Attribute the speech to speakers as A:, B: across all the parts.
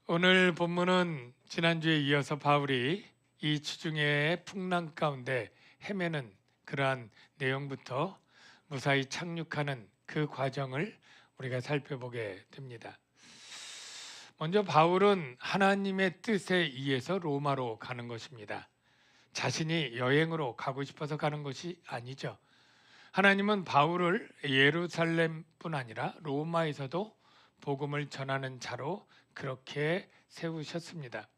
A: 오늘 본문은 지난주에 이어서 바울이 이 지중해의 풍랑 가운데 헤매는 그러한 내용부터 무사히 착륙하는 그 과정을 우리가 살펴보게 됩니다. 먼저 바울은 하나님의 뜻에 의해서 로마로 가는 것입니다. 자신이 여행으로 가고 싶어서 가는 것이 아니죠. 하나님은 바울을 예루살렘뿐 아니라 로마에서도 복음을 전하는 자로 그렇게 세우셨습니다.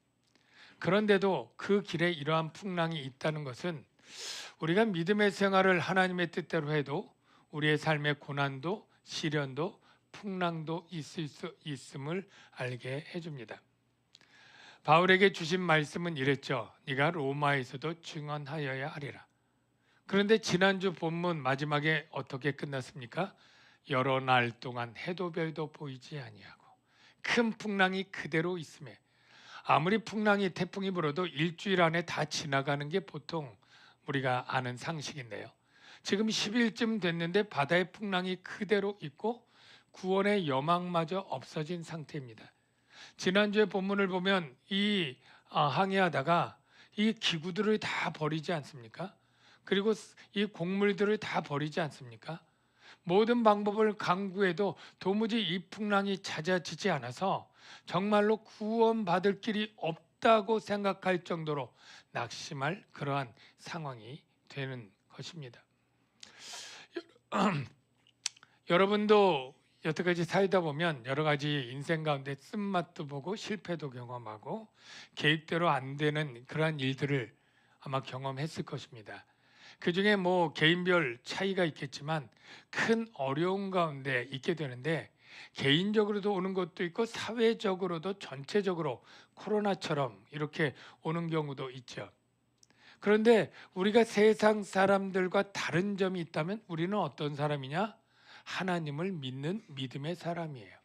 A: 그런데도 그 길에 이러한 풍랑이 있다는 것은 우리가 믿음의 생활을 하나님의 뜻대로 해도 우리의 삶의 고난도 시련도 풍랑도 있을 수 있음을 알게 해줍니다. 바울에게 주신 말씀은 이랬죠. 네가 로마에서도 증언하여야 하리라. 그런데 지난주 본문 마지막에 어떻게 끝났습니까? 여러 날 동안 해도 별도 보이지 아니하고 큰 풍랑이 그대로 있음에 아무리 풍랑이 태풍이 불어도 일주일 안에 다 지나가는 게 보통 우리가 아는 상식인데요. 지금 10일쯤 됐는데 바다의 풍랑이 그대로 있고 구원의 여망마저 없어진 상태입니다. 지난주에 본문을 보면 이 항해하다가 이 기구들을 다 버리지 않습니까? 그리고 이 곡물들을 다 버리지 않습니까? 모든 방법을 강구해도 도무지 이 풍랑이 잦아지지 않아서 정말로 구원받을 길이 없다고 생각할 정도로 낙심할 그러한 상황이 되는 것입니다. 여러분도 여태까지 살다 보면 여러 가지 인생 가운데 쓴맛도 보고 실패도 경험하고 계획대로 안 되는 그러한 일들을 아마 경험했을 것입니다. 그 중에 뭐 개인별 차이가 있겠지만 큰 어려움 가운데 있게 되는데 개인적으로도 오는 것도 있고 사회적으로도 전체적으로 코로나처럼 이렇게 오는 경우도 있죠. 그런데 우리가 세상 사람들과 다른 점이 있다면 우리는 어떤 사람이냐? 하나님을 믿는 믿음의 사람이에요.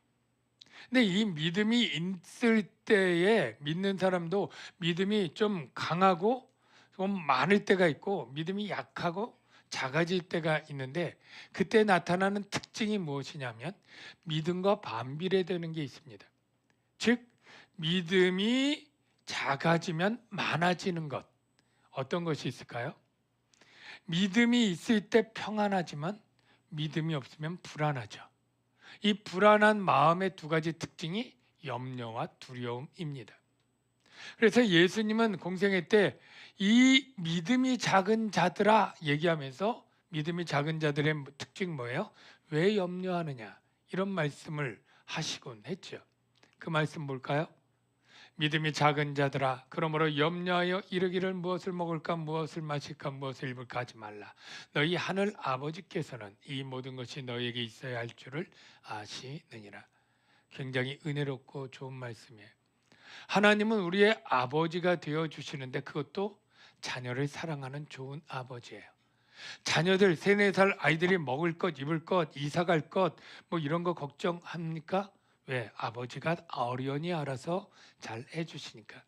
A: 근데 이 믿음이 있을 때에 믿는 사람도 믿음이 좀 강하고 좀 많을 때가 있고 믿음이 약하고 작아질 때가 있는데 그때 나타나는 특징이 무엇이냐면 믿음과 반비례되는 게 있습니다. 즉 믿음이 작아지면 많아지는 것. 어떤 것이 있을까요? 믿음이 있을 때 평안하지만 믿음이 없으면 불안하죠. 이 불안한 마음의 두 가지 특징이 염려와 두려움입니다. 그래서 예수님은 공생애 때 이 믿음이 작은 자들아 얘기하면서 믿음이 작은 자들의 특징 뭐예요? 왜 염려하느냐 이런 말씀을 하시곤 했죠. 그 말씀 볼까요? 믿음이 작은 자들아 그러므로 염려하여 이르기를 무엇을 먹을까 무엇을 마실까 무엇을 입을까 하지 말라. 너희 하늘 아버지께서는 이 모든 것이 너희에게 있어야 할 줄을 아시느니라. 굉장히 은혜롭고 좋은 말씀이에요. 하나님은 우리의 아버지가 되어 주시는데 그것도 자녀를 사랑하는 좋은 아버지예요. 자녀들 3, 4살 아이들이 먹을 것, 입을 것, 이사 갈 것 뭐 이런 거 걱정합니까? 왜? 아버지가 어련히 알아서 잘 해주시니까.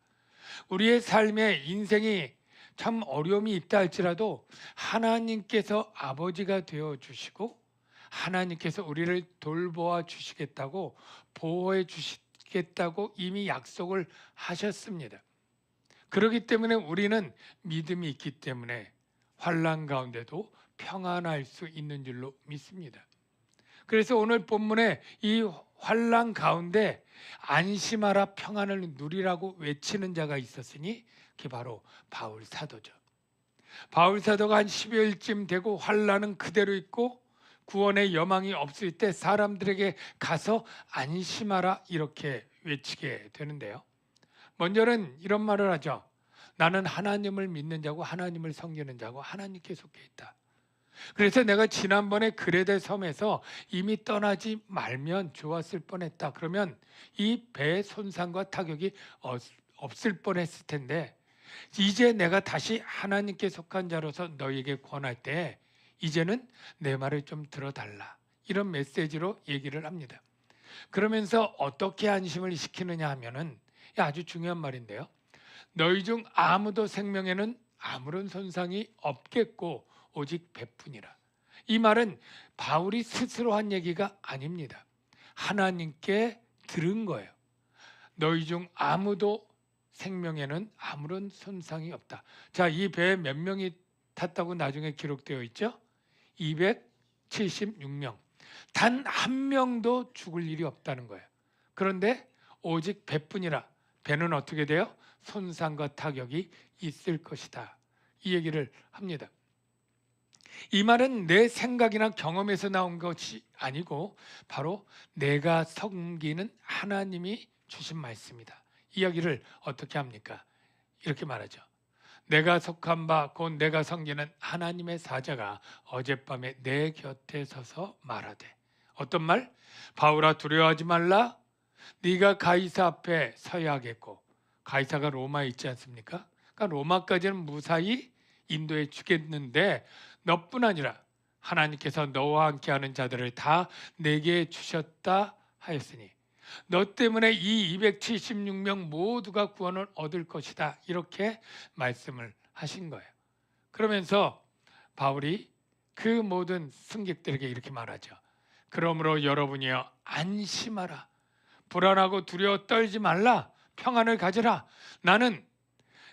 A: 우리의 삶에 인생이 참 어려움이 있다 할지라도 하나님께서 아버지가 되어 주시고 하나님께서 우리를 돌보아 주시겠다고 보호해 주시겠다고 이미 약속을 하셨습니다. 그렇기 때문에 우리는 믿음이 있기 때문에 환난 가운데도 평안할 수 있는 줄로 믿습니다. 그래서 오늘 본문에 이 환난 가운데 안심하라 평안을 누리라고 외치는 자가 있었으니 그게 바로 바울 사도죠. 바울 사도가 한 10여일쯤 되고 환난은 그대로 있고 구원의 여망이 없을 때 사람들에게 가서 안심하라 이렇게 외치게 되는데요. 먼저는 이런 말을 하죠. 나는 하나님을 믿는 자고 하나님을 섬기는 자고 하나님께 속해 있다. 그래서 내가 지난번에 그레데 섬에서 이미 떠나지 말면 좋았을 뻔했다. 그러면 이 배의 손상과 타격이 없을 뻔했을 텐데 이제 내가 다시 하나님께 속한 자로서 너에게 권할 때 이제는 내 말을 좀 들어달라. 이런 메시지로 얘기를 합니다. 그러면서 어떻게 안심을 시키느냐 하면은 아주 중요한 말인데요. 너희 중 아무도 생명에는 아무런 손상이 없겠고 오직 배뿐이라. 이 말은 바울이 스스로 한 얘기가 아닙니다. 하나님께 들은 거예요. 너희 중 아무도 생명에는 아무런 손상이 없다. 자, 이 배에 몇 명이 탔다고 나중에 기록되어 있죠? 276명. 단 한 명도 죽을 일이 없다는 거예요. 그런데 오직 배뿐이라 배는 어떻게 돼요? 손상과 타격이 있을 것이다. 이 얘기를 합니다. 이 말은 내 생각이나 경험에서 나온 것이 아니고 바로 내가 섬기는 하나님이 주신 말씀이다. 이야기를 어떻게 합니까? 이렇게 말하죠. 내가 속한 바 곧 내가 섬기는 하나님의 사자가 어젯밤에 내 곁에 서서 말하되, 어떤 말? 바울아, 두려워하지 말라. 네가 가이사 앞에 서야 하겠고, 가이사가 로마에 있지 않습니까? 그러니까 로마까지는 무사히 인도해 주겠는데 너뿐 아니라 하나님께서 너와 함께하는 자들을 다 내게 주셨다 하였으니 너 때문에 이 276명 모두가 구원을 얻을 것이다. 이렇게 말씀을 하신 거예요. 그러면서 바울이 그 모든 승객들에게 이렇게 말하죠. 그러므로 여러분이여 안심하라. 불안하고 두려워 떨지 말라. 평안을 가지라. 나는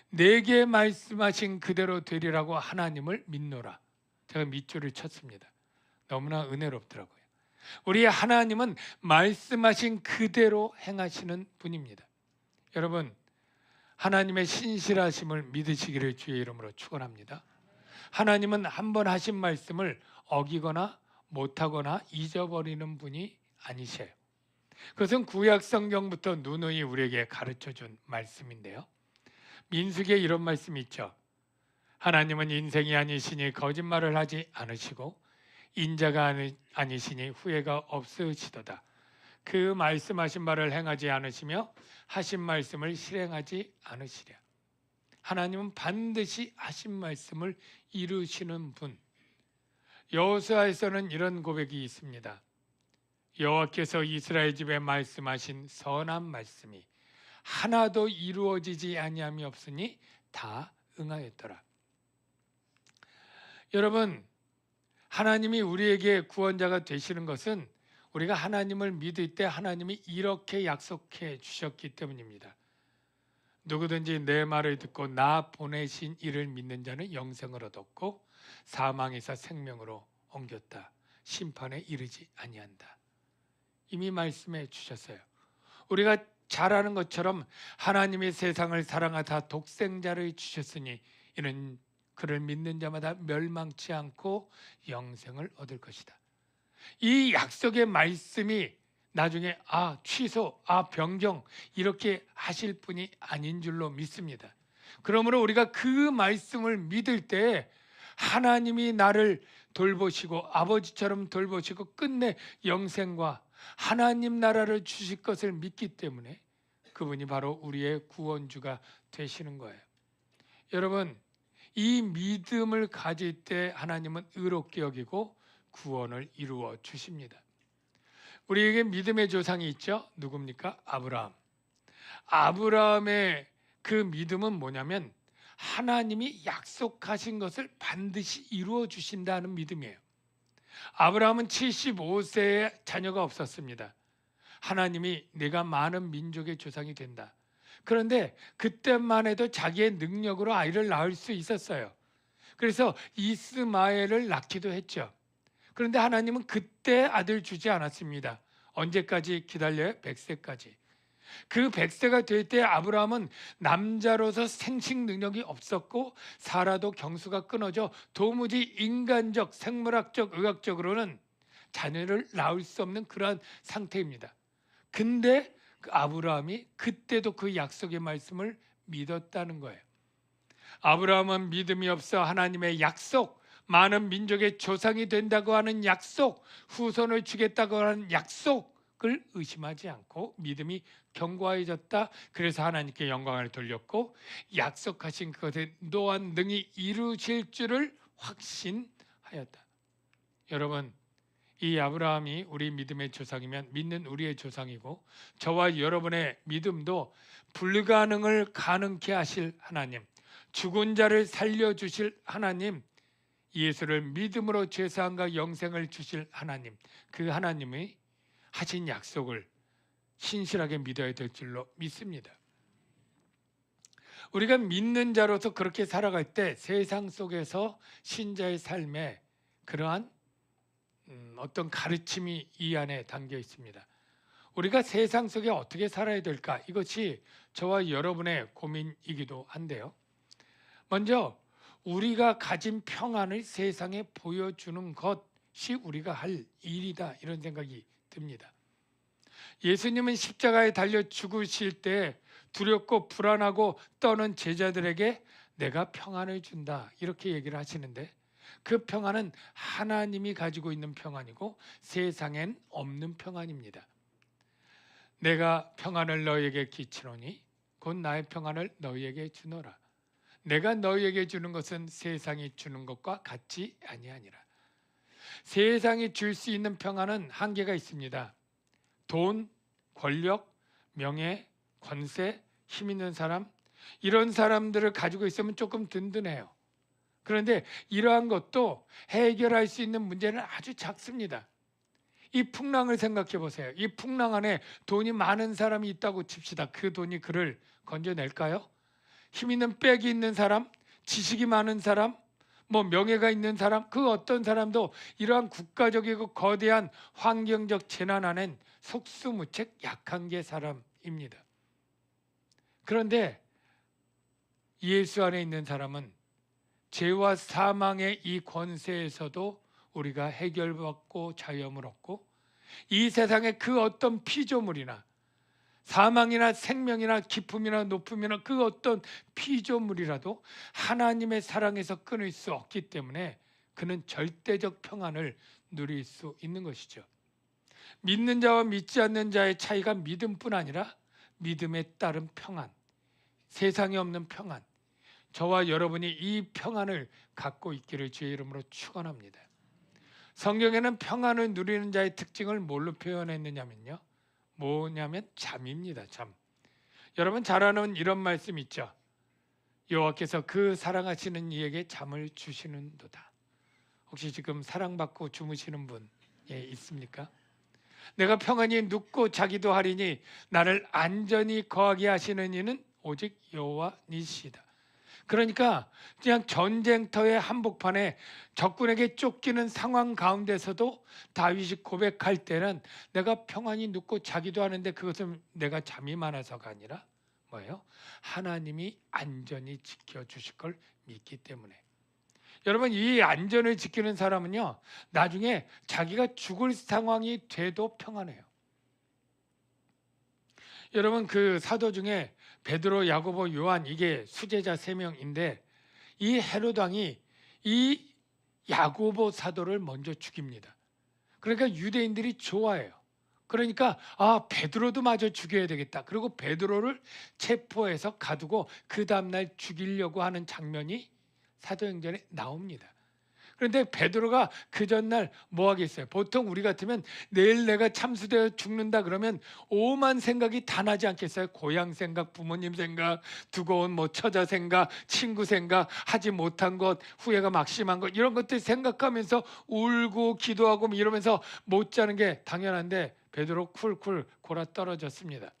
A: 내게 말씀하신 그대로 되리라고 하나님을 믿노라. 제가 밑줄을 쳤습니다. 너무나 은혜롭더라고요. 우리 하나님은 말씀하신 그대로 행하시는 분입니다. 여러분, 하나님의 신실하심을 믿으시기를 주의 이름으로 축원합니다. 하나님은 한 번 하신 말씀을 어기거나 못하거나 잊어버리는 분이 아니세요. 그것은 구약 성경부터 누누이 우리에게 가르쳐준 말씀인데요. 민수기에 이런 말씀이 있죠. 하나님은 인생이 아니시니 거짓말을 하지 않으시고 인자가 아니시니 후회가 없으시도다. 그 말씀하신 바를 행하지 않으시며 하신 말씀을 실행하지 않으시랴. 하나님은 반드시 하신 말씀을 이루시는 분. 여호수아에서는 이런 고백이 있습니다. 여호와께서 이스라엘 집에 말씀하신 선한 말씀이 하나도 이루어지지 아니함이 없으니 다 응하였더라. 여러분, 하나님이 우리에게 구원자가 되시는 것은 우리가 하나님을 믿을 때 하나님이 이렇게 약속해 주셨기 때문입니다. 누구든지 내 말을 듣고 나 보내신 이를 믿는 자는 영생을 얻었고 사망에서 생명으로 옮겼다. 심판에 이르지 아니한다. 이미 말씀해 주셨어요. 우리가 잘 아는 것처럼 하나님이 세상을 사랑하사 독생자를 주셨으니 이는 그를 믿는 자마다 멸망치 않고 영생을 얻을 것이다. 이 약속의 말씀이 나중에 취소, 변경 이렇게 하실 분이 아닌 줄로 믿습니다. 그러므로 우리가 그 말씀을 믿을 때 하나님이 나를 돌보시고 아버지처럼 돌보시고 끝내 영생과 하나님 나라를 주실 것을 믿기 때문에 그분이 바로 우리의 구원주가 되시는 거예요. 여러분, 이 믿음을 가질 때 하나님은 의롭게 여기고 구원을 이루어 주십니다. 우리에게 믿음의 조상이 있죠. 누굽니까? 아브라함. 아브라함의 그 믿음은 뭐냐면 하나님이 약속하신 것을 반드시 이루어 주신다는 믿음이에요. 아브라함은 75세에 자녀가 없었습니다. 하나님이 내가 많은 민족의 조상이 된다. 그런데 그때만 해도 자기의 능력으로 아이를 낳을 수 있었어요. 그래서 이스마엘을 낳기도 했죠. 그런데 하나님은 그때 아들 주지 않았습니다. 언제까지 기다려요? 100세까지. 그 100세가 될 때 아브라함은 남자로서 생식 능력이 없었고 사라도 경수가 끊어져 도무지 인간적, 생물학적, 의학적으로는 자녀를 낳을 수 없는 그러한 상태입니다. 근데 그 아브라함이 그때도 그 약속의 말씀을 믿었다는 거예요. 아브라함은 믿음이 없어 하나님의 약속, 많은 민족의 조상이 된다고 하는 약속, 후손을 주겠다고 하는 약속을 의심하지 않고 믿음이 견고해졌다. 그래서 하나님께 영광을 돌렸고 약속하신 그것에 또한 능히 이루실 줄을 확신하였다. 여러분, 이 아브라함이 우리 믿음의 조상이면 믿는 우리의 조상이고 저와 여러분의 믿음도 불가능을 가능케 하실 하나님, 죽은 자를 살려주실 하나님, 예수를 믿음으로 죄사함과 영생을 주실 하나님, 그 하나님이 하신 약속을 신실하게 믿어야 될 줄로 믿습니다. 우리가 믿는 자로서 그렇게 살아갈 때 세상 속에서 신자의 삶에 그러한 어떤 가르침이 이 안에 담겨 있습니다. 우리가 세상 속에 어떻게 살아야 될까? 이것이 저와 여러분의 고민이기도 한데요. 먼저 우리가 가진 평안을 세상에 보여주는 것이 우리가 할 일이다, 이런 생각이 듭니다. 예수님은 십자가에 달려 죽으실 때 두렵고 불안하고 떠는 제자들에게 내가 평안을 준다, 이렇게 얘기를 하시는데, 그 평안은 하나님이 가지고 있는 평안이고 세상엔 없는 평안입니다. 내가 평안을 너희에게 끼치노니 곧 나의 평안을 너희에게 주노라. 내가 너희에게 주는 것은 세상이 주는 것과 같지 아니하니라. 세상이 줄 수 있는 평안은 한계가 있습니다. 돈, 권력, 명예, 권세, 힘 있는 사람, 이런 사람들을 가지고 있으면 조금 든든해요. 그런데 이러한 것도 해결할 수 있는 문제는 아주 작습니다. 이 풍랑을 생각해 보세요. 이 풍랑 안에 돈이 많은 사람이 있다고 칩시다. 그 돈이 그를 건져낼까요? 힘 있는 백이 있는 사람, 지식이 많은 사람, 명예가 있는 사람, 그 어떤 사람도 이러한 국가적이고 거대한 환경적 재난 안엔 속수무책 약한 게 사람입니다. 그런데 예수 안에 있는 사람은 죄와 사망의 이 권세에서도 우리가 해결받고 자유함을 얻고, 이 세상의 그 어떤 피조물이나 사망이나 생명이나 기쁨이나 높음이나 그 어떤 피조물이라도 하나님의 사랑에서 끊을 수 없기 때문에 그는 절대적 평안을 누릴 수 있는 것이죠. 믿는 자와 믿지 않는 자의 차이가 믿음뿐 아니라 믿음에 따른 평안, 세상에 없는 평안, 저와 여러분이 이 평안을 갖고 있기를 주의 이름으로 축원합니다. 성경에는 평안을 누리는 자의 특징을 뭘로 표현했느냐면요, 뭐냐면 잠입니다. 잠. 여러분 잘 아는 이런 말씀 있죠. 여호와께서 그 사랑하시는 이에게 잠을 주시는도다. 혹시 지금 사랑받고 주무시는 분 있습니까? 내가 평안히 눕고 자기도 하리니 나를 안전히 거하게 하시는 이는 오직 여호와니시다. 그러니까 그냥 전쟁터의 한복판에 적군에게 쫓기는 상황 가운데서도 다윗이 고백할 때는 내가 평안히 눕고 자기도 하는데 그것은 내가 잠이 많아서가 아니라 뭐예요? 하나님이 안전히 지켜주실 걸 믿기 때문에. 여러분, 이 안전을 지키는 사람은요, 나중에 자기가 죽을 상황이 돼도 평안해요. 여러분, 그 사도 중에 베드로, 야고보, 요한, 이게 수제자 3명인데 이 헤롯 왕이 이 야고보 사도를 먼저 죽입니다. 그러니까 유대인들이 좋아해요. 그러니까 베드로도 마저 죽여야 되겠다. 그리고 베드로를 체포해서 가두고 그 다음날 죽이려고 하는 장면이 사도행전에 나옵니다. 그런데 베드로가 그 전날 뭐 하겠어요? 보통 우리 같으면 내일 내가 참수되어 죽는다 그러면 오만 생각이 다 나지 않겠어요? 고향 생각, 부모님 생각, 두고 온 처자 생각, 친구 생각, 하지 못한 것, 후회가 막심한 것, 이런 것들 생각하면서 울고 기도하고 이러면서 못 자는 게 당연한데 베드로 쿨쿨 골아 떨어졌습니다.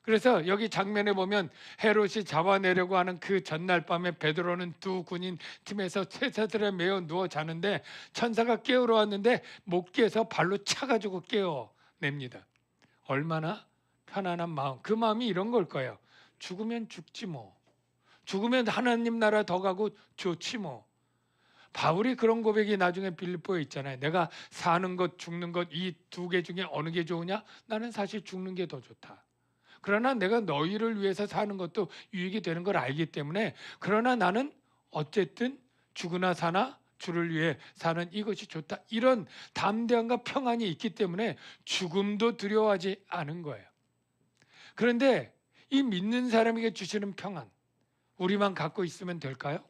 A: 그래서 여기 장면에 보면 헤롯이 잡아내려고 하는 그 전날 밤에 베드로는 두 군인 팀에서 쇠사슬에 매어 누워 자는데 천사가 깨우러 왔는데 못 깨서 발로 차가지고 깨워냅니다. 얼마나 편안한 마음, 그 마음이 이런 걸 거예요. 죽으면 죽지 뭐. 죽으면 하나님 나라 더 가고 좋지 뭐. 바울이 그런 고백이 나중에 빌립보에 있잖아요. 내가 사는 것 죽는 것 이 두 개 중에 어느 게 좋으냐? 나는 사실 죽는 게 더 좋다. 그러나 내가 너희를 위해서 사는 것도 유익이 되는 걸 알기 때문에, 그러나 나는 어쨌든 죽으나 사나 주를 위해 사는 이것이 좋다. 이런 담대함과 평안이 있기 때문에 죽음도 두려워하지 않은 거예요. 그런데 이 믿는 사람에게 주시는 평안, 우리만 갖고 있으면 될까요?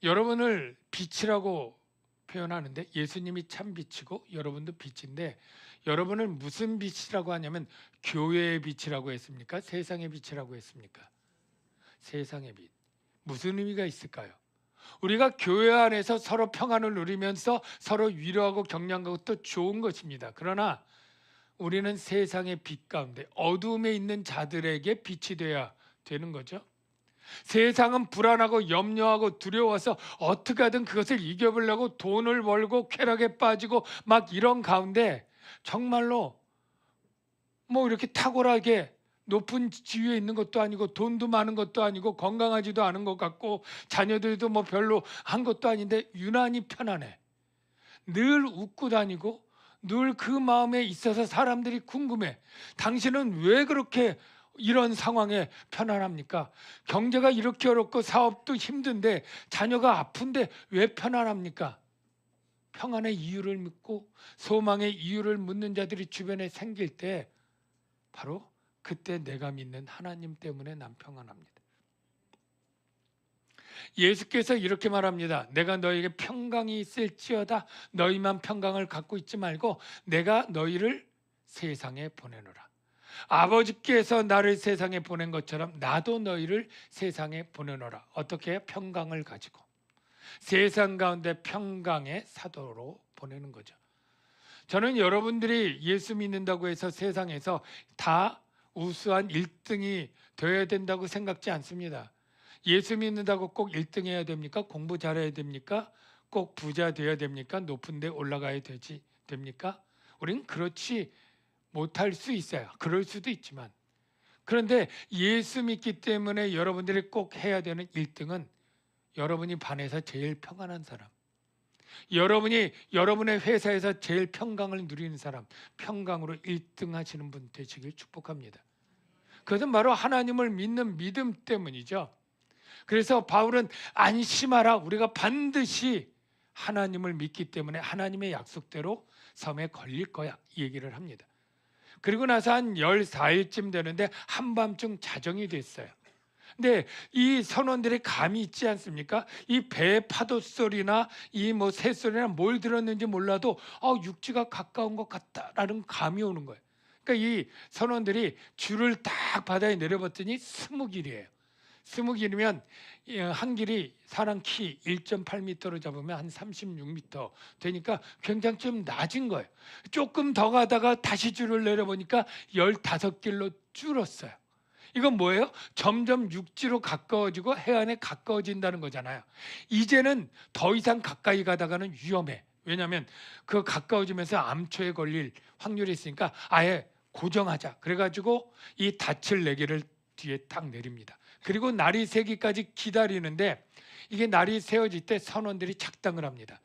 A: 여러분을 빛이라고 표현하는데 예수님이 참 빛이고 여러분도 빛인데, 여러분을 무슨 빛이라고 하냐면 교회의 빛이라고 했습니까? 세상의 빛이라고 했습니까? 세상의 빛. 무슨 의미가 있을까요? 우리가 교회 안에서 서로 평안을 누리면서 서로 위로하고 격려하는 것도 좋은 것입니다. 그러나 우리는 세상의 빛 가운데 어둠에 있는 자들에게 빛이 돼야 되는 거죠. 세상은 불안하고 염려하고 두려워서 어떻게 하든 그것을 이겨보려고 돈을 벌고 쾌락에 빠지고 막 이런 가운데 정말로 뭐 이렇게 탁월하게 높은 지위에 있는 것도 아니고 돈도 많은 것도 아니고 건강하지도 않은 것 같고 자녀들도 뭐 별로 한 것도 아닌데 유난히 편안해. 늘 웃고 다니고 늘 그 마음에 있어서 사람들이 궁금해. 당신은 왜 그렇게 이런 상황에 편안합니까? 경제가 이렇게 어렵고 사업도 힘든데 자녀가 아픈데 왜 편안합니까? 평안의 이유를 묻고 소망의 이유를 묻는 자들이 주변에 생길 때 바로 그때 내가 믿는 하나님 때문에 난 평안합니다. 예수께서 이렇게 말합니다. 내가 너에게 평강이 있을지어다. 너희만 평강을 갖고 있지 말고 내가 너희를 세상에 보내노라. 아버지께서 나를 세상에 보낸 것처럼 나도 너희를 세상에 보내노라. 어떻게 평강을 가지고 세상 가운데 평강의 사도로 보내는 거죠. 저는 여러분들이 예수 믿는다고 해서 세상에서 다 우수한 1등이 되어야 된다고 생각지 않습니다. 예수 믿는다고 꼭 1등 해야 됩니까? 공부 잘해야 됩니까? 꼭 부자 되어야 됩니까? 높은 데 올라가야 됩니까? 우린 그렇지 못할 수 있어요. 그럴 수도 있지만. 그런데 예수 믿기 때문에 여러분들이 꼭 해야 되는 1등은 여러분이 반에서 제일 평안한 사람, 여러분이 여러분의 회사에서 제일 평강을 누리는 사람, 평강으로 1등 하시는 분 되시길 축복합니다. 그것은 바로 하나님을 믿는 믿음 때문이죠. 그래서 바울은 안심하라, 우리가 반드시 하나님을 믿기 때문에 하나님의 약속대로 섬에 걸릴 거야, 이 얘기를 합니다. 그리고 나서 한 14일쯤 되는데 한밤중 자정이 됐어요. 근데 이 선원들의 감이 있지 않습니까? 이 배 파도 소리나 이 뭐 새소리나 뭘 들었는지 몰라도 육지가 가까운 것 같다라는 감이 오는 거예요. 그러니까 이 선원들이 줄을 딱 바다에 내려봤더니 20길이에요. 20길이면 한 길이 사람 키 1.8m로 잡으면 한 36m 되니까 굉장히 좀 낮은 거예요. 조금 더 가다가 다시 줄을 내려보니까 15길로 줄었어요. 이건 뭐예요? 점점 육지로 가까워지고 해안에 가까워진다는 거잖아요. 이제는 더 이상 가까이 가다가는 위험해. 왜냐하면 그 가까워지면서 암초에 걸릴 확률이 있으니까 아예 고정하자. 그래가지고 이 닻을 4개를 뒤에 딱 내립니다. 그리고 날이 새기까지 기다리는데 이게 날이 새어질 때 선원들이 작당을 합니다.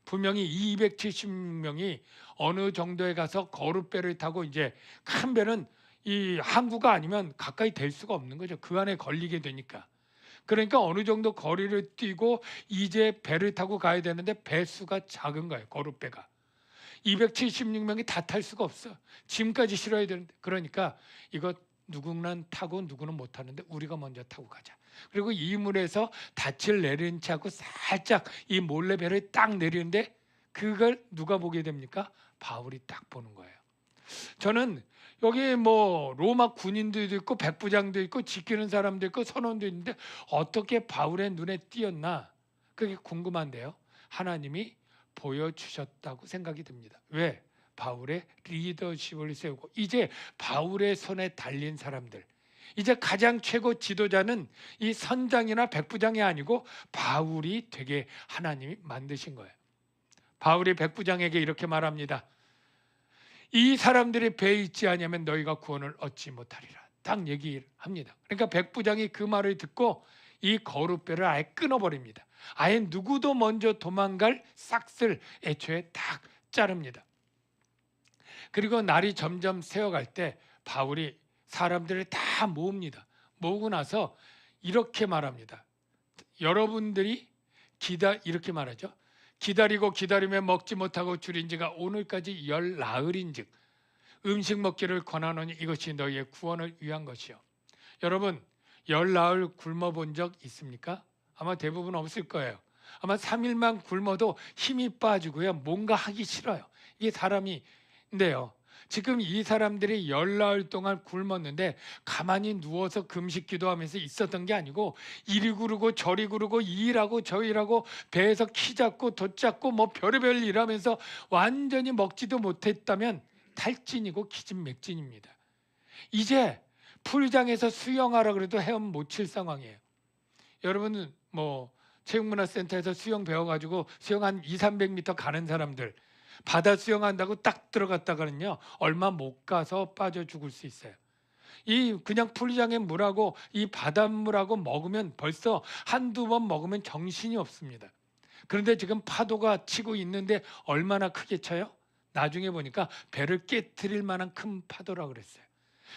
A: 분명히 270명이 어느 정도에 가서 거룻배를 타고 이제 큰 배는 이 항구가 아니면 가까이 될 수가 없는 거죠. 그 안에 걸리게 되니까. 그러니까 어느 정도 거리를 뛰고 이제 배를 타고 가야 되는데 배수가 작은 거예요. 거룻배가. 276명이 다 탈 수가 없어. 짐까지 실어야 되는데. 그러니까 이거 누구는 타고 누구는 못 타는데 우리가 먼저 타고 가자. 그리고 이물에서 닻을 내린 채 하고 살짝 이 몰래 배를 딱 내리는데 그걸 누가 보게 됩니까? 바울이 딱 보는 거예요. 저는 여기 뭐 로마 군인들도 있고 백부장도 있고 지키는 사람도 있고 선원도 있는데 어떻게 바울의 눈에 띄었나? 그게 궁금한데요. 하나님이 보여주셨다고 생각이 듭니다. 왜? 바울의 리더십을 세우고 이제 바울의 손에 달린 사람들, 이제 가장 최고 지도자는 이 선장이나 백부장이 아니고 바울이 되게 하나님이 만드신 거예요. 바울이 백부장에게 이렇게 말합니다. 이 사람들이 배에 있지 아니하면 너희가 구원을 얻지 못하리라. 딱 얘기를 합니다. 그러니까 백부장이 그 말을 듣고 이 거룻배를 아예 끊어버립니다. 아예 누구도 먼저 도망갈 싹쓸 애초에 딱 자릅니다. 그리고 날이 점점 새어갈 때 바울이 사람들을 다 모읍니다. 모으고 나서 이렇게 말합니다. 여러분들이 이렇게 말하죠. 기다리고 기다리며 먹지 못하고 줄인 지가 오늘까지 열 나흘인즉 음식 먹기를 권하노니 이것이 너희의 구원을 위한 것이요. 여러분, 열 나흘 굶어본 적 있습니까? 아마 대부분 없을 거예요. 아마 3일만 굶어도 힘이 빠지고요. 뭔가 하기 싫어요. 이게 사람인데요. 지금 이 사람들이 열 나흘 동안 굶었는데 가만히 누워서 금식 기도하면서 있었던 게 아니고 이리 구르고 저리 구르고 이 일하고 저 일하고 배에서 키 잡고 돛 잡고 뭐 별의별 일하면서 완전히 먹지도 못했다면 탈진이고 기진맥진입니다. 이제 풀장에서 수영하라 그래도 헤엄 못 칠 상황이에요. 여러분은 뭐 체육문화센터에서 수영 배워가지고 수영 한 200~300m 가는 사람들, 바다 수영한다고 딱 들어갔다가는요 얼마 못 가서 빠져 죽을 수 있어요. 이 그냥 풀장의 물하고 이 바닷물하고 먹으면 벌써 한두 번 먹으면 정신이 없습니다. 그런데 지금 파도가 치고 있는데 얼마나 크게 쳐요? 나중에 보니까 배를 깨트릴 만한 큰 파도라고 그랬어요.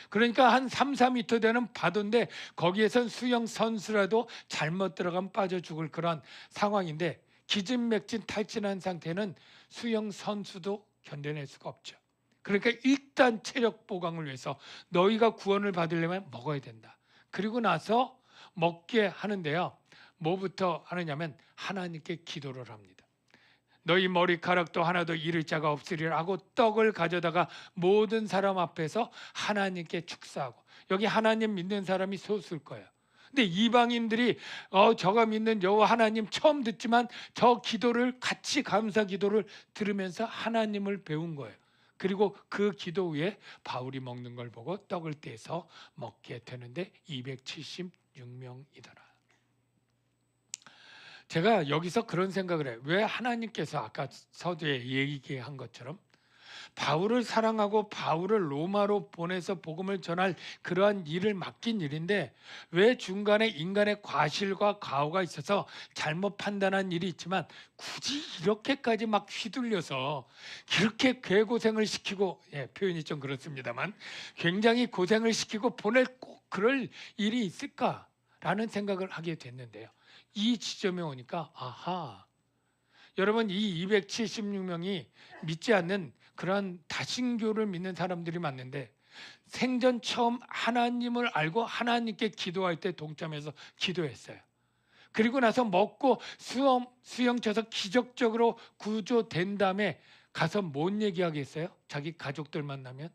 A: 그러니까 한 3~4m 되는 파도인데 거기에선 수영 선수라도 잘못 들어가면 빠져 죽을 그런 상황인데, 기진맥진 탈진한 상태는 수영 선수도 견뎌낼 수가 없죠. 그러니까 일단 체력 보강을 위해서 너희가 구원을 받으려면 먹어야 된다. 그리고 나서 먹게 하는데요, 뭐부터 하느냐면 하나님께 기도를 합니다. 너희 머리카락도 하나도 잃을 자가 없으리라 하고 떡을 가져다가 모든 사람 앞에서 하나님께 축사하고, 여기 하나님 믿는 사람이 소수일 거예요. 근데 이방인들이 저가 믿는 여호와 하나님 처음 듣지만 저 기도를 같이 감사 기도를 들으면서 하나님을 배운 거예요. 그리고 그 기도 후에 바울이 먹는 걸 보고 떡을 떼서 먹게 되는데 276명이더라. 제가 여기서 그런 생각을 해요. 왜 하나님께서 아까 서두에 얘기한 것처럼 바울을 사랑하고 바울을 로마로 보내서 복음을 전할 그러한 일을 맡긴 일인데, 왜 중간에 인간의 과실과 과오가 있어서 잘못 판단한 일이 있지만 굳이 이렇게까지 막 휘둘려서 그렇게 괴고생을 시키고, 표현이 좀 그렇습니다만 굉장히 고생을 시키고 보낼 꼭 그럴 일이 있을까라는 생각을 하게 됐는데요. 이 지점에 오니까 아하, 여러분 이 276명이 믿지 않는 그런 다신교를 믿는 사람들이 많은데, 생전 처음 하나님을 알고 하나님께 기도할 때 동참해서 기도했어요. 그리고 나서 먹고 수영 쳐서 기적적으로 구조된 다음에 가서 뭔 얘기하겠어요? 자기 가족들 만나면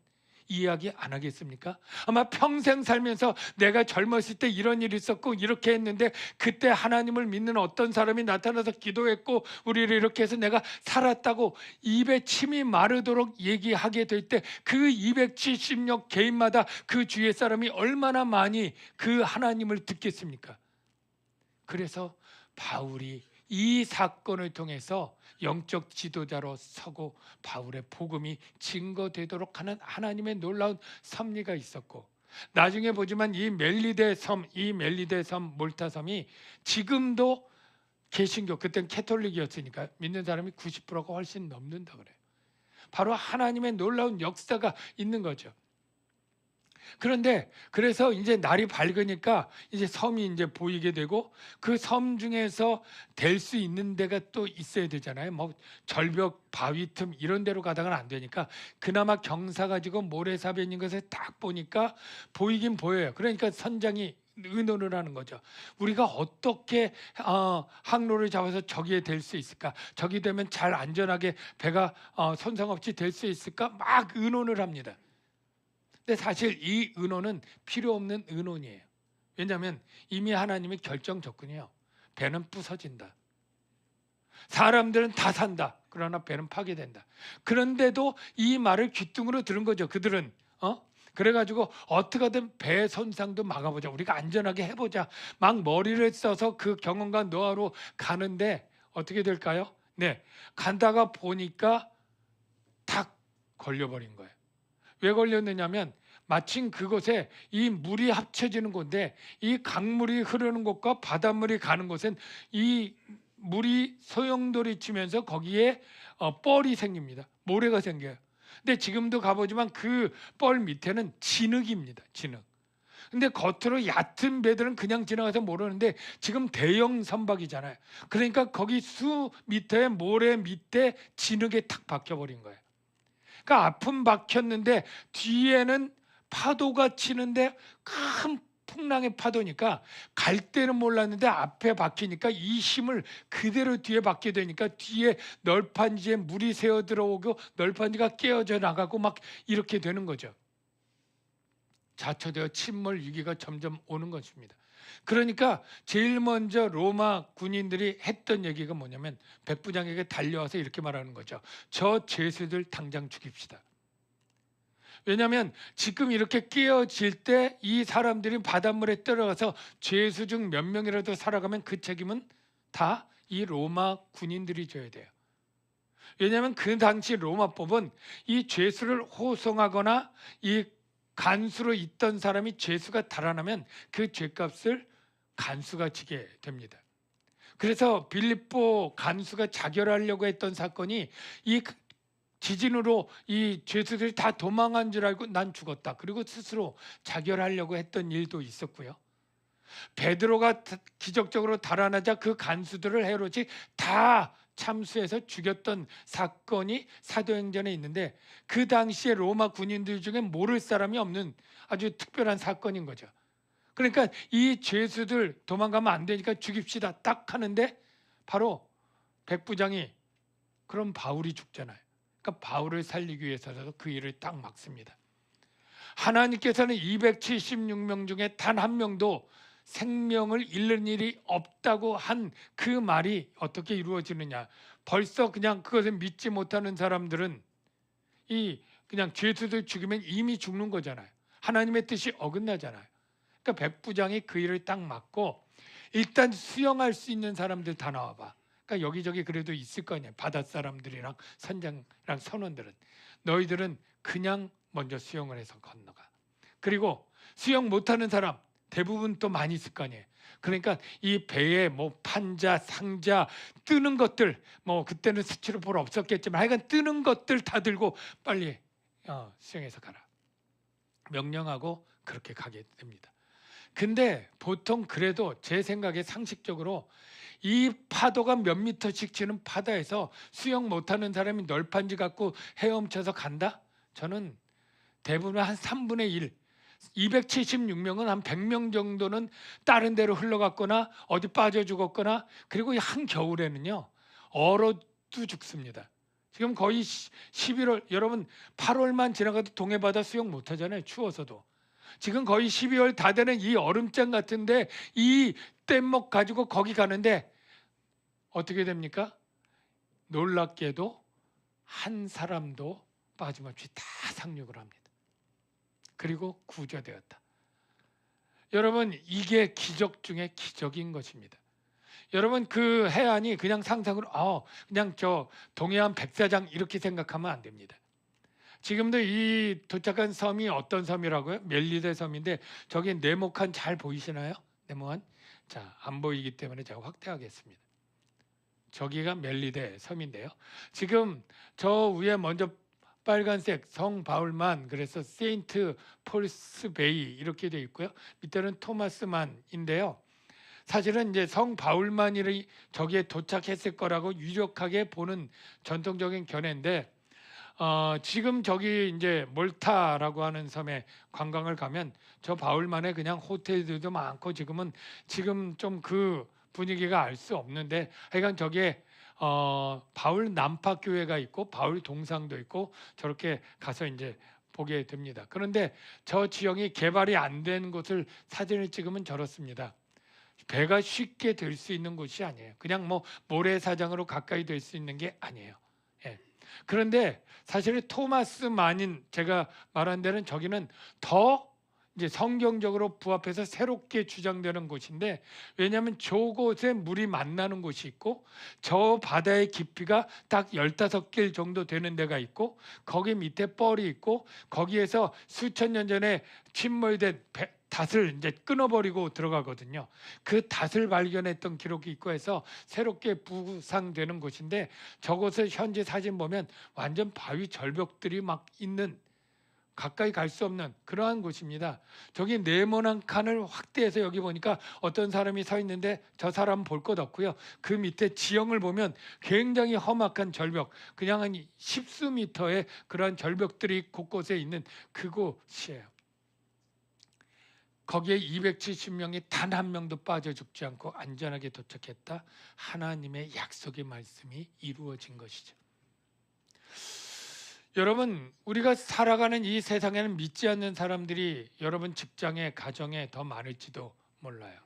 A: 이야기 안 하겠습니까? 아마 평생 살면서 내가 젊었을 때 이런 일이 있었고 이렇게 했는데 그때 하나님을 믿는 어떤 사람이 나타나서 기도했고 우리를 이렇게 해서 내가 살았다고 입에 침이 마르도록 얘기하게 될 때 그 270여 개인마다 그 주위의 사람이 얼마나 많이 그 하나님을 듣겠습니까? 그래서 바울이 이 사건을 통해서 영적 지도자로 서고 바울의 복음이 증거되도록 하는 하나님의 놀라운 섭리가 있었고, 나중에 보지만 이 멜리데 섬 몰타 섬이 지금도 개신교, 그땐 캐톨릭이었으니까 믿는 사람이 90%가 훨씬 넘는다 그래요. 바로 하나님의 놀라운 역사가 있는 거죠. 그런데 그래서 이제 날이 밝으니까 이제 섬이 이제 보이게 되고, 그 섬 중에서 될 수 있는 데가 또 있어야 되잖아요. 뭐 절벽, 바위 틈 이런 데로 가다가는 안 되니까 그나마 경사 가지고 모래사변 있는 것을 딱 보니까 보이긴 보여요. 그러니까 선장이 의논을 하는 거죠. 우리가 어떻게 항로를 잡아서 저기에 될 수 있을까? 저기 되면 잘 안전하게 배가 손상 없이 될 수 있을까? 막 의논을 합니다. 근데 사실 이 의논은 필요 없는 의논이에요. 왜냐하면 이미 하나님의 결정 조건이에요. 배는 부서진다. 사람들은 다 산다. 그러나 배는 파괴된다. 그런데도 이 말을 귀뚱으로 들은 거죠. 그들은 그래가지고 어떻게든 배 손상도 막아보자. 우리가 안전하게 해보자. 막 머리를 써서 그 경험과 노하우로 가는데 어떻게 될까요? 네, 간다가 보니까 탁 걸려버린 거예요. 왜 걸렸느냐면 마침 그곳에 이 물이 합쳐지는 곳인데, 이 강물이 흐르는 곳과 바닷물이 가는 곳은 이 물이 소용돌이 치면서 거기에 뻘이 생깁니다. 모래가 생겨요. 근데 지금도 가보지만 그 뻘 밑에는 진흙입니다. 진흙. 근데 겉으로 얕은 배들은 그냥 지나가서 모르는데 지금 대형 선박이잖아요. 그러니까 거기 수 밑에 모래 밑에 진흙에 탁 박혀버린 거예요. 그러니까 앞은 박혔는데 뒤에는 파도가 치는데 큰 풍랑의 파도니까 갈 때는 몰랐는데 앞에 박히니까 이 힘을 그대로 뒤에 받게 되니까 뒤에 널판지에 물이 새어 들어오고 널판지가 깨어져 나가고 막 이렇게 되는 거죠. 자초되어 침몰 위기가 점점 오는 것입니다. 그러니까 제일 먼저 로마 군인들이 했던 얘기가 뭐냐면 백부장에게 달려와서 이렇게 말하는 거죠. 저 죄수들 당장 죽입시다. 왜냐하면 지금 이렇게 깨어질 때 이 사람들이 바닷물에 들어가서 죄수 중 몇 명이라도 살아가면 그 책임은 다 이 로마 군인들이 져야 돼요. 왜냐하면 그 당시 로마법은 이 죄수를 호송하거나 이 간수로 있던 사람이 죄수가 달아나면 그 죄값을 간수가 지게 됩니다. 그래서 빌립보 간수가 자결하려고 했던 사건이 이 지진으로 이 죄수들이 다 도망한 줄 알고 난 죽었다. 그리고 스스로 자결하려고 했던 일도 있었고요. 베드로가 기적적으로 달아나자 그 간수들을 헤롯이 다 참수해서 죽였던 사건이 사도행전에 있는데 그 당시에 로마 군인들 중에 모를 사람이 없는 아주 특별한 사건인 거죠. 그러니까 이 죄수들 도망가면 안 되니까 죽입시다 딱 하는데 바로 백부장이 그럼 바울이 죽잖아요. 그러니까 바울을 살리기 위해서라도 그 일을 딱 막습니다. 하나님께서는 276명 중에 단 한 명도 생명을 잃는 일이 없다고 한 그 말이 어떻게 이루어지느냐. 벌써 그냥 그것을 믿지 못하는 사람들은 이 그냥 죄수들 죽이면 이미 죽는 거잖아요. 하나님의 뜻이 어긋나잖아요. 그러니까 백부장이 그 일을 딱 막고 일단 수용할 수 있는 사람들 다 나와봐. 그러니까 여기저기 그래도 있을 거 아니에요. 바닷사람들이랑 선장이랑 선원들은. 너희들은 그냥 먼저 수용을 해서 건너가. 그리고 수용 못하는 사람 대부분 또 많이 있을 거 아니에요. 그러니까 이 배에 뭐 판자, 상자, 뜨는 것들 뭐 그때는 스티로폴 없었겠지만 하여간 뜨는 것들 다 들고 빨리 수용해서 가라. 명령하고 그렇게 가게 됩니다. 근데 보통 그래도 제 생각에 상식적으로 이 파도가 몇 미터씩 치는 바다에서 수영 못하는 사람이 널판지 갖고 헤엄쳐서 간다? 저는 대부분 한 3분의 1, 276명은 한 100명 정도는 다른 데로 흘러갔거나 어디 빠져 죽었거나 그리고 한겨울에는요 얼어도 죽습니다. 지금 거의 11월, 여러분 8월만 지나가도 동해바다 수영 못하잖아요. 추워서도. 지금 거의 12월 다 되는 이 얼음장 같은데 이 뗏목 가지고 거기 가는데 어떻게 됩니까? 놀랍게도 한 사람도 빠짐없이 다 상륙을 합니다. 그리고 구조되었다. 여러분 이게 기적 중에 기적인 것입니다. 여러분 그 해안이 그냥 상상으로 그냥 저 동해안 백사장 이렇게 생각하면 안 됩니다. 지금도 이 도착한 섬이 어떤 섬이라고요? 멜리데 섬인데 저기 네모칸 잘 보이시나요? 네모칸? 자, 안 보이기 때문에 제가 확대하겠습니다. 저기가 멜리데 섬인데요. 지금 저 위에 먼저 빨간색 성 바울만 그래서 세인트 폴스 베이 이렇게 돼 있고요. 밑에는 토마스만인데요. 사실은 이제 성 바울만이 저기에 도착했을 거라고 유력하게 보는 전통적인 견해인데 지금 저기 이제 몰타라고 하는 섬에 관광을 가면 저 바울만의 그냥 호텔들도 많고 지금 좀 그 분위기가 알 수 없는데 하여간 저기에 바울 남파교회가 있고 바울 동상도 있고 저렇게 가서 이제 보게 됩니다. 그런데 저 지형이 개발이 안 된 곳을 사진을 찍으면 저렇습니다. 배가 쉽게 될 수 있는 곳이 아니에요. 그냥 뭐 모래사장으로 가까이 될 수 있는 게 아니에요. 예. 그런데 사실 토마스 만인 제가 말한 데는 저기는 더 이제 성경적으로 부합해서 새롭게 주장되는 곳인데 왜냐하면 저곳에 물이 만나는 곳이 있고 저 바다의 깊이가 딱 15길 정도 되는 데가 있고 거기 밑에 뻘이 있고 거기에서 수천 년 전에 침몰된 닷을 이제 끊어버리고 들어가거든요. 그 닷을 발견했던 기록이 있고 해서 새롭게 부상되는 곳인데 저곳을 현재 사진 보면 완전 바위 절벽들이 막 있는 가까이 갈 수 없는 그러한 곳입니다. 저기 네모난 칸을 확대해서 여기 보니까 어떤 사람이 서 있는데 저 사람 볼 것 없고요. 그 밑에 지형을 보면 굉장히 험악한 절벽, 그냥 한 십수 미터의 그러한 절벽들이 곳곳에 있는 그곳이에요. 거기에 270명이 단 한 명도 빠져 죽지 않고 안전하게 도착했다. 하나님의 약속의 말씀이 이루어진 것이죠. 여러분, 우리가 살아가는 이 세상에는 믿지 않는 사람들이 여러분 직장에, 가정에 더 많을지도 몰라요.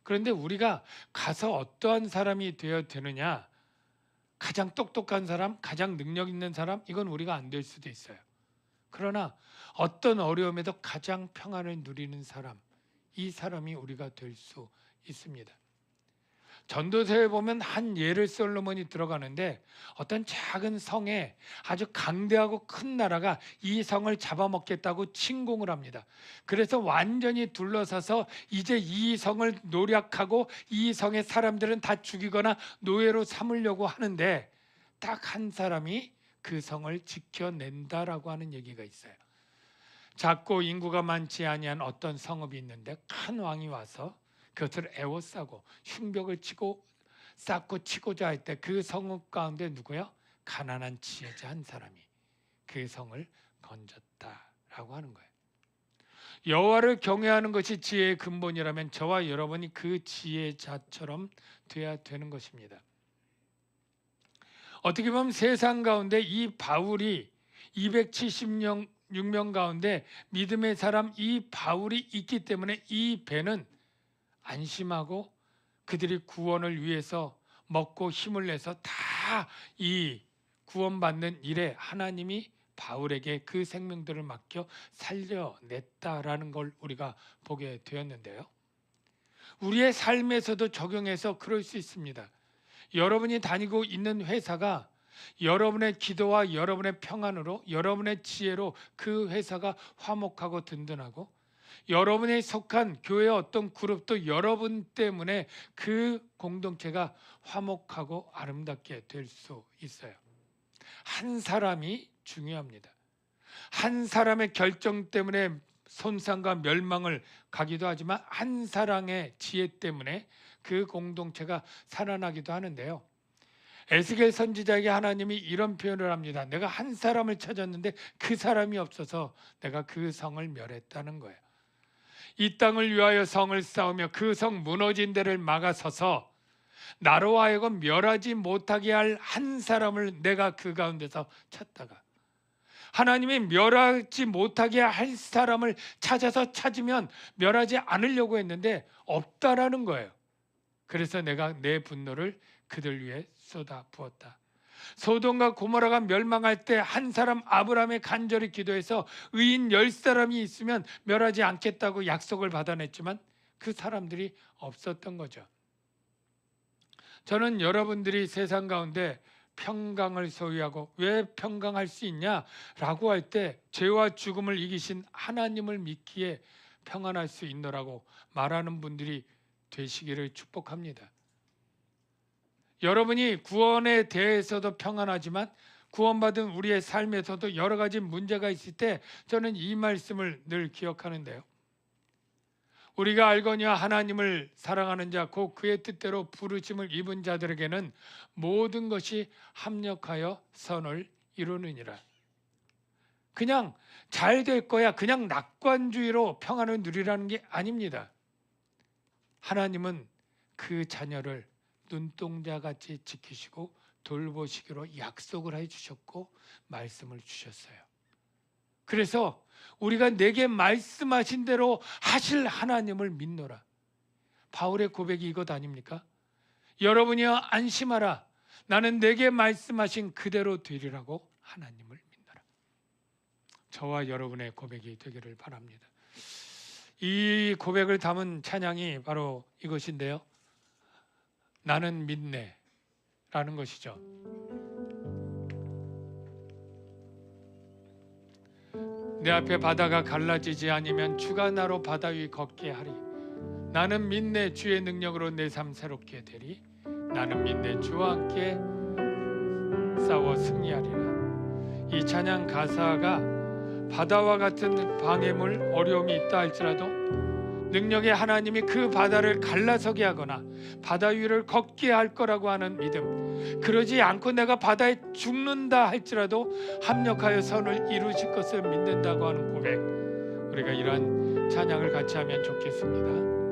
A: 그런데 우리가 가서 어떠한 사람이 되어야 되느냐? 가장 똑똑한 사람, 가장 능력 있는 사람, 이건 우리가 안 될 수도 있어요. 그러나 어떤 어려움에도 가장 평안을 누리는 사람, 이 사람이 우리가 될 수 있습니다. 전도서에 보면 한 예를 솔로몬이 들어가는데 어떤 작은 성에 아주 강대하고 큰 나라가 이 성을 잡아먹겠다고 침공을 합니다. 그래서 완전히 둘러서서 이제 이 성을 노략하고 이 성의 사람들은 다 죽이거나 노예로 삼으려고 하는데 딱 한 사람이 그 성을 지켜낸다라고 하는 얘기가 있어요. 작고 인구가 많지 아니한 어떤 성읍이 있는데 큰 왕이 와서 그것을 애워싸고 흉벽을 치고 쌓고 치고자 할 때 그 성읍 가운데 누구요? 가난한 지혜자 한 사람이 그 성을 건졌다라고 하는 거예요. 여호와를 경외하는 것이 지혜의 근본이라면 저와 여러분이 그 지혜자처럼 돼야 되는 것입니다. 어떻게 보면 세상 가운데 이 바울이 276명 가운데 믿음의 사람 이 바울이 있기 때문에 이 배는 안심하고 그들이 구원을 위해서 먹고 힘을 내서 다 이 구원받는 일에 하나님이 바울에게 그 생명들을 맡겨 살려냈다라는 걸 우리가 보게 되었는데요. 우리의 삶에서도 적용해서 그럴 수 있습니다. 여러분이 다니고 있는 회사가 여러분의 기도와 여러분의 평안으로 여러분의 지혜로 그 회사가 화목하고 든든하고 여러분이 속한 교회의 어떤 그룹도 여러분 때문에 그 공동체가 화목하고 아름답게 될 수 있어요. 한 사람이 중요합니다. 한 사람의 결정 때문에 손상과 멸망을 가기도 하지만 한 사람의 지혜 때문에 그 공동체가 살아나기도 하는데요. 에스겔 선지자에게 하나님이 이런 표현을 합니다. 내가 한 사람을 찾았는데 그 사람이 없어서 내가 그 성을 멸했다는 거예요. 이 땅을 위하여 성을 쌓으며 그 성 무너진 데를 막아서서 나로 하여금 멸하지 못하게 할 한 사람을 내가 그 가운데서 찾다가 하나님이 멸하지 못하게 할 사람을 찾으면 멸하지 않으려고 했는데 없다라는 거예요. 그래서 내가 내 분노를 그들 위해 쏟아 부었다. 소돔과 고모라가 멸망할 때 한 사람 아브라함의 간절히 기도해서 의인 10사람이 있으면 멸하지 않겠다고 약속을 받아냈지만 그 사람들이 없었던 거죠. 저는 여러분들이 세상 가운데 평강을 소유하고 왜 평강할 수 있냐라고 할 때 죄와 죽음을 이기신 하나님을 믿기에 평안할 수 있노라고 말하는 분들이 되시기를 축복합니다. 여러분이 구원에 대해서도 평안하지만 구원받은 우리의 삶에서도 여러 가지 문제가 있을 때 저는 이 말씀을 늘 기억하는데요. 우리가 알거니와 하나님을 사랑하는 자 곧 그의 뜻대로 부르심을 입은 자들에게는 모든 것이 합력하여 선을 이루느니라. 그냥 잘 될 거야, 그냥 낙관주의로 평안을 누리라는 게 아닙니다. 하나님은 그 자녀를 눈동자같이 지키시고 돌보시기로 약속을 해주셨고 말씀을 주셨어요. 그래서 우리가 내게 말씀하신 대로 하실 하나님을 믿노라. 바울의 고백이 이것 아닙니까? 여러분이여 안심하라. 나는 내게 말씀하신 그대로 되리라고 하나님을 믿노라. 저와 여러분의 고백이 되기를 바랍니다. 이 고백을 담은 찬양이 바로 이것인데요. 나는 믿네 라는 것이죠. 내 앞에 바다가 갈라지지 아니면 주가 나로 바다 위 걷게 하리. 나는 믿네 주의 능력으로 내 삶 새롭게 되리. 나는 믿네 주와 함께 싸워 승리하리라. 이 찬양 가사가 바다와 같은 방해물 어려움이 있다 할지라도 능력의 하나님이 그 바다를 갈라서게 하거나 바다 위를 걷게 할 거라고 하는 믿음, 그러지 않고 내가 바다에 죽는다 할지라도 합력하여 선을 이루실 것을 믿는다고 하는 고백, 우리가 이러한 찬양을 같이 하면 좋겠습니다.